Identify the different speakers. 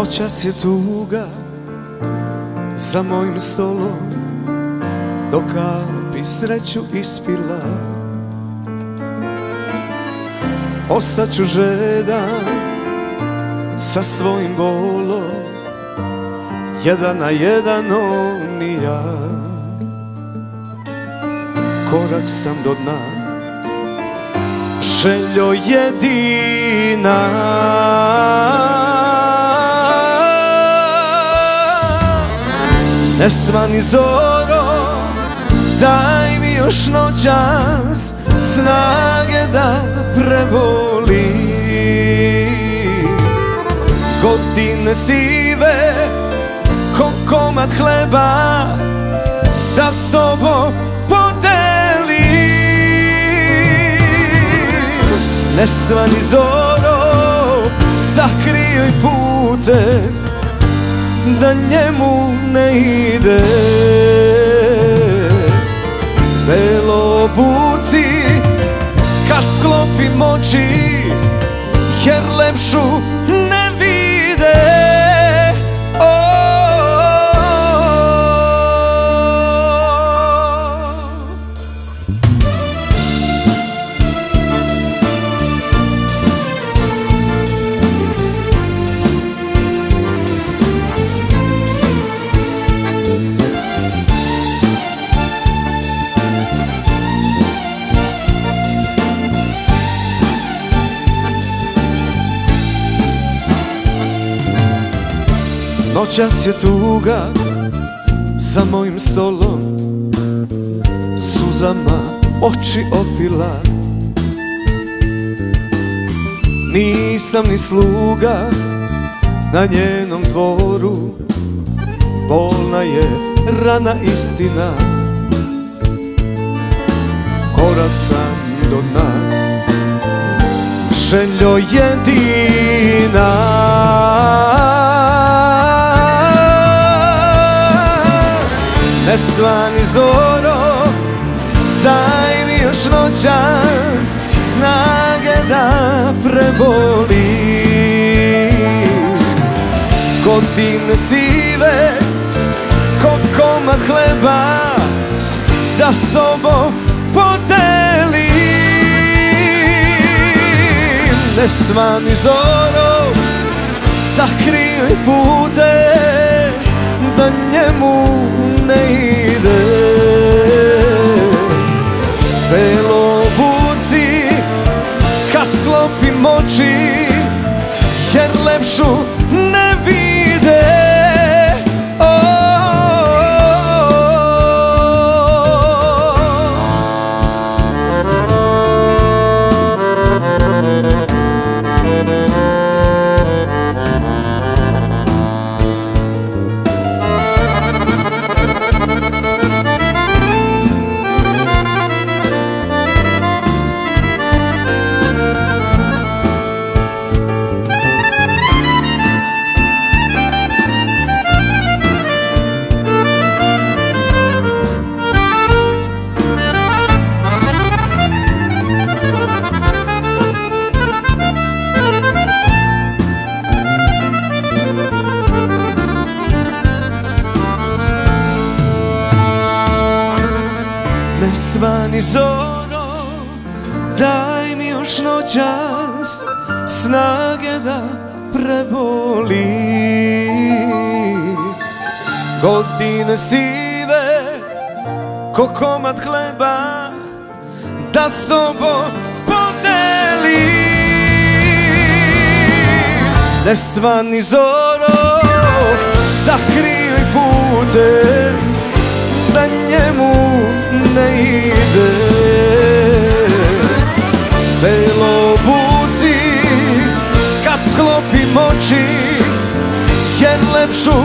Speaker 1: Noćas je tuga za mojim stolom, dok kapi sreću ispila. Ostaću žedan sa svojim bolom, jedan na jedan on i ja. Korak sam do dna, željo jedina. Ne svani zoro, daj mi još noćas snage da prebolim. Godine sive, ko komad hleba, da s tobom podelim. Ne svani zoro, sakrijuj pute, da njemu ne ide. Belo obuci kad sklopim oči, jer lepšu ne vide. Noćas je tuga za mojim stolom, suzama oči opila. Nisam ni sluga na njenom dvoru, bolna je rana istina. Korak sam do dna, željo jedina. Ne svani zoro, daj mi još noćas snage da prebolim. Godine sive, ko komad hleba, da s tobom podelim. Ne svani zoro, sakrijuj pute, da njemu ne ide. Belo obuci kad sklopim oči, jer lepšu ne vide. Svani zoro, daj mi još noćas snage da prebolim. Godine sive, ko komad hleba, da s tobom podelim. Ne svani zoro, sakrijuj pute, da njemu ne ide. Belo obuci kad sklopim oči, jer lepšu